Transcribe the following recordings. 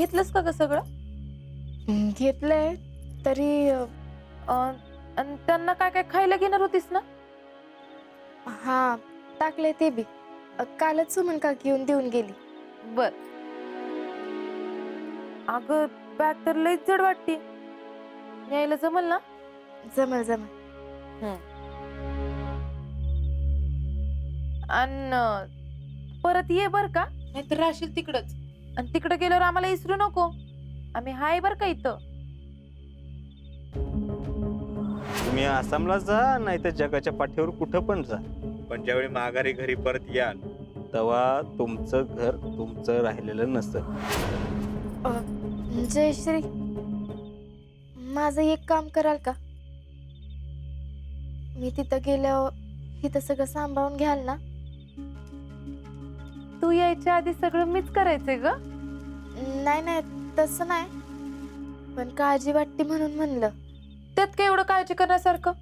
घेतलंस का ग सगळं? घेतलंय तरी आणि त्यांना काय काय खायला घेणार होतीस ना? हा टाकलंय ते बी कालच सुमन काकी येऊन देऊन गेली. बर. अगं बॅग तर लईच जड वाटते, न्यायला जमल ना? जमल जमल. आणि परत ये बर का, नाहीतर राहशील तिकडच. आणि तिकडे गेल्यावर आम्हाला इसरू नको, आम्ही हाय बर का इथं. तुम्ही आसामला जा नाही तर जगाच्या पाठीवर कुठं पण जा, पण ज्यावेळी माघारी घरी परत याल तेव्हा तुमचं घर तुमचं राहिलेलं नसतं. जयश्री, माझं एक काम कराल का? मी तिथं गेल्यावर इथं सगळं सांभाळून घ्याल ना? तू यायच्या आधी सगळं मीच करायचंय ग. नाही नाही तसं नाही, पण काळजी वाटते म्हणून म्हणलं. त्यात काय एवढं काळजी करण्यासारखं?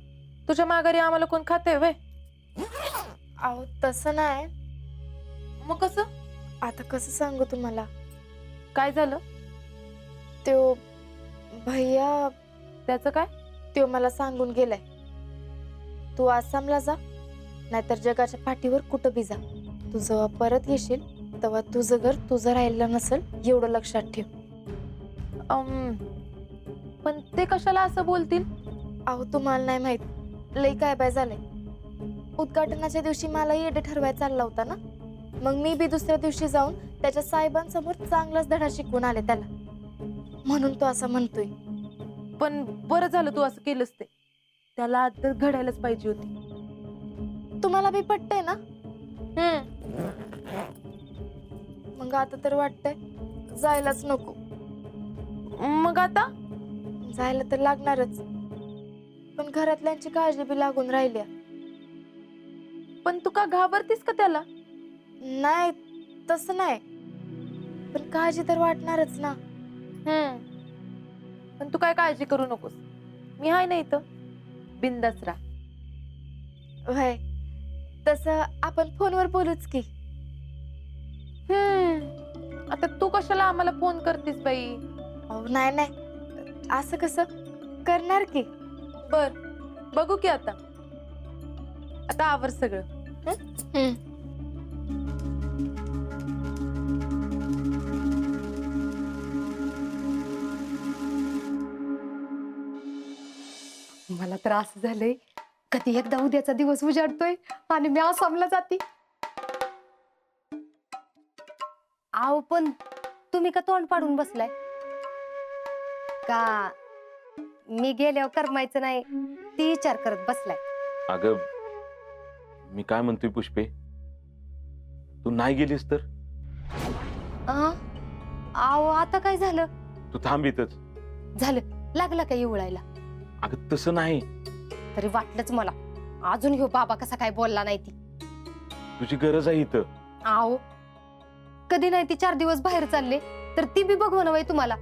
तुझ्या माघारी आम्हाला कोण खाते वे? अहो तसं नाही. मग कसं? आता कसं सांगू तुम्हाला? काय झालं? त्यो भैया, त्याचं काय? त्यो मला सांगून गेलाय, तू आसामला जा नाहीतर जगाच्या पाठीवर कुठं बी जा, तू जेव्हा परत येशील तेव्हा तुझं घर तुझं राहिलं नसेल एवढं लक्षात ठेव. पण ते कशाला असं बोलतील? अहो तुम्हाला नाही माहित, लई काय बाय झालंय. उद्घाटनाच्या दिवशी मला येडे ठरवायला चालला होता ना, मग मी बी दुसऱ्या दिवशी जाऊन त्याच्या साहेबांसमोर चांगलाच धडा शिकवून आले त्याला, म्हणून तो असं म्हणतोय. पण बरं झालं तू असं केलंस, ते त्याला आज तर घडायलाच पाहिजे होती. तुम्हाला बी पटतंय ना? मग आता तर वाटतंय जायलाच नको. मग आता जायला तर लागणारच, पण घरातल्यांची काळजी बी लागून राहिल्या. पण तू का घाबरतीस का त्याला? नाही तसं नाही, पण काळजी तर वाटणारच ना. पण तू काय काळजी करू नकोस, मी हाय ना इथं, बिंदास राहा. व्हय, तसं आपण फोनवर बोलूच की. आता तू कशाला आम्हाला फोन करतीस बाई? अहो नाही नाही, असं कसं करणार की. बर, बघू की आता. आता आवर सगळं. मला तर असं झालंय, कधी एकदा उद्याचा दिवस उजाडतोय आणि मी आसामला जाते. आव पण तुम्ही का तोंड पाडून बसलाय? का मी गेल्यावर करमायचं नाही ती विचार करत बसलाय? अगं मी काय म्हणतोय पुष्पे, तू नाही गेलीस तर? आव आता काय झालं? तू थांब इथंच. झालं, लागला का येवळायला? अगं तसं नाही. तरी वाटलंच मला, अजून ह्यो बाबा कसा काय बोलला नाही ती. तुझी गरज आहे इथं. आव कधी नाही ती 4 दिवस बाहेर चालले तर ती बी बघवण वय तुम्हाला.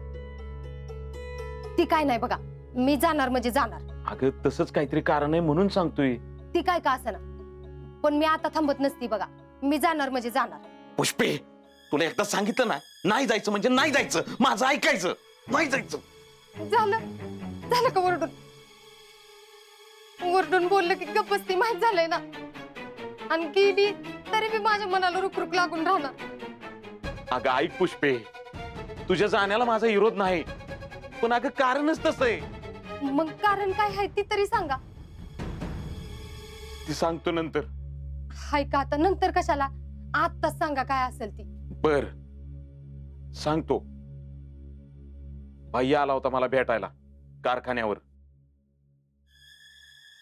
ती काय नाही बघा, मी जाणार म्हणजे जाणार. अगं तसंच काहीतरी कारण आहे म्हणून सांगतोय. ती काय का असना, पण मी आता थांबत नसती बघा, मी जाणार म्हणजे जाणार. पुष्पे तुला एकदा सांगितलं ना, नाही जायचं म्हणजे नाही जायचं, माझं ऐकायचं, नाही जायचं. झालं झालं का ओरडून? ओरडून बोललं की गप्प बसती, माहित झालंय ना. आणि गेली तरी बी माझ्या मनाला रुकरुक लागून राहणार. अगं ऐक पुष्पे, तुझ्या जाण्याला माझा विरोध नाही, पण अगं कारणच तसं आहे. मग कारण काय आहे ती तरी सांगा. ती सांगतो नंतर. हाय का आता नंतर कशाला, आत्ताच सांगा काय असेल ती. बर सांगतो. भैया आला होता मला भेटायला कारखान्यावर.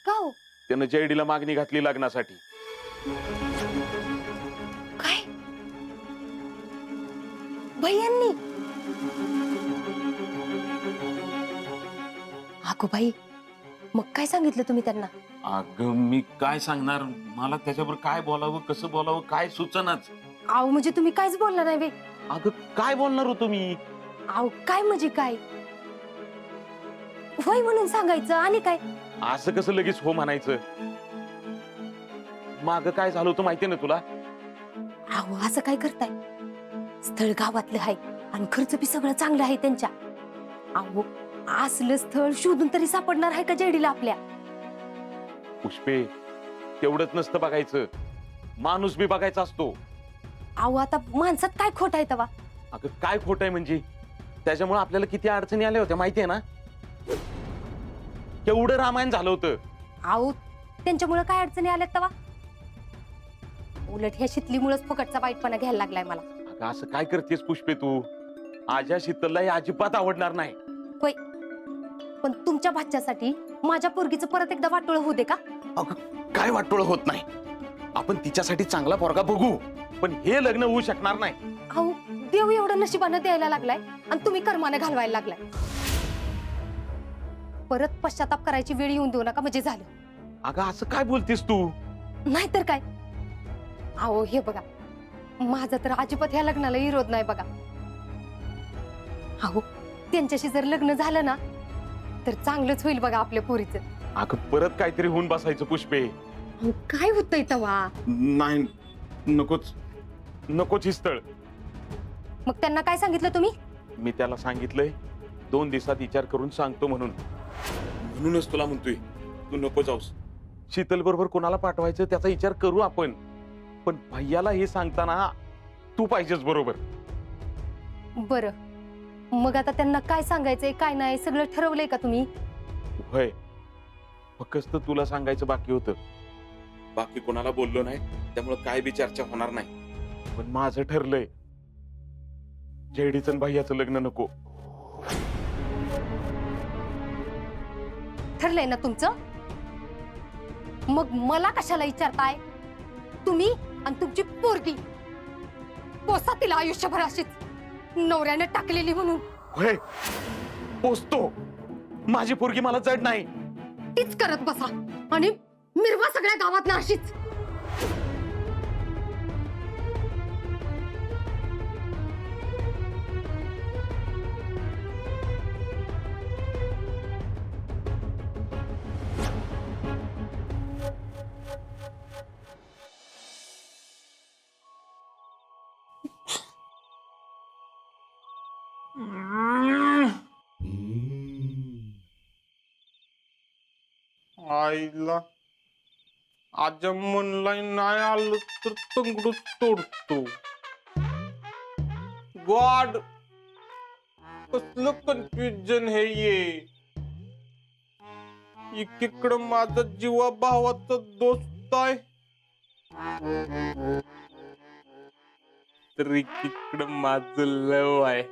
का हो? त्यानं जयडीला मागणी घातली लग्नासाठी. काय भैयांनी? अगो बाई, मग काय सांगितलं तुम्ही त्यांना? अगं मी काय सांगणार, मला त्याच्यावर काय बोलावं कसं बोलावं काय सुचनाच. आव म्हणजे तुम्ही काहीच बोलला नाही बे? अगं काय बोलणार होतो मी? आव काय म्हणजे काय? होय म्हणून सांगायचं आणि काय? असं कसं लगेच हो म्हणायचं? माग काय झालं होतं माहितीये ना तुला? आव असं काय करताय? स्थळ गावातलं आहे, आणि खर्च बी सगळं चांगलं आहे त्यांच्या. अहो असलं स्थळ शोधून तरी सापडणार आहे का जेडीला आपल्या? पुष्पे, तेवढंच नसतं बघायचं, माणूस बी बघायचा असतो. अहो आता माणसात काय खोट आहे तवा? अगं काय खोट आहे म्हणजे? त्याच्यामुळे आपल्याला किती अडचणी आल्या होत्या माहितीये ना? केवढं रामायण झालं होतं. अहो त्यांच्यामुळे काय अडचणी आल्यात तवा? उलट ह्या शितलीमुळेच फुकटचा वाईटपणा घ्यायला लागलाय मला. अगं असं काय करतेस पुष्पे तू? आज्या शीतलला हे अजिबात आवडणार नाही. होय, पण तुमच्या भाच्यासाठी माझ्या पोरगीचं परत एकदा वाटोळ होऊ दे का? अगं काय वाटोळ होत नाही. आपण तिच्यासाठी चांगला पोरगा बघू, पण हे लग्न होऊ शकणार नाही. अहो देव एवढं नशिबानं द्यायला लागलाय आणि तुम्ही कर्माने घालवायला लागलाय. परत पश्चाताप करायची वेळ येऊन देऊ नका म्हणजे झालं. अगं असं काय बोलतेस तू? नाहीतर काय. अहो हे बघा, माझा तर अजिबात ह्या लग्नाला विरोध नाही बघा. अहो त्यांच्याशी जर लग्न झालं ना तर चांगलंच होईल बघा आपल्या पोरीचं. अगं परत काहीतरी होऊन बसायचं पुष्पे. अहो, काय होतंय तवा? नाही, नकोच नकोच ही स्थळ. मग त्यांना काय सांगितलं तुम्ही? मी त्याला सांगितलंय 2 दिवसात विचार करून सांगतो म्हणूनच तुला म्हणतोय तू नको जाऊस. शीतल बरोबर कोणाला पाठवायचं त्याचा विचार करू आपण, पण भैयाला हे सांगताना तू पाहिजेस बरोबर. बरं, मग आता त्यांना काय सांगायचंय काय नाही सगळं ठरवलंय का तुम्ही? होय, फक्त तुला सांगायचं बाकी होतं. बाकी कोणाला बोललो नाही, त्यामुळे काय बी चर्चा होणार नाही. पण माझं ठरलंय, जेडीचं आणि भैयाचं लग्न नको. ठरलंय ना तुमचं? मग मला कशाला विचारताय? तुम्ही आणि तुमची पोरगी पोसा तिला आयुष्यभर अशीच नवऱ्याने टाकलेली म्हणून. होय, पोचतो. माझी पोरगी मला जड नाही. तीच करत बसा आणि मिरवा सगळ्या गावात ना अशीच. आईला आज म्हणलाय नाही आलं तर तंगड तोडतो. गॉड, कसलं कन्फ्युजन हे ये. एकीकडं माझा जीवा भावाचा दोस्त आहे, तर एकीकडं माझं लव आहे.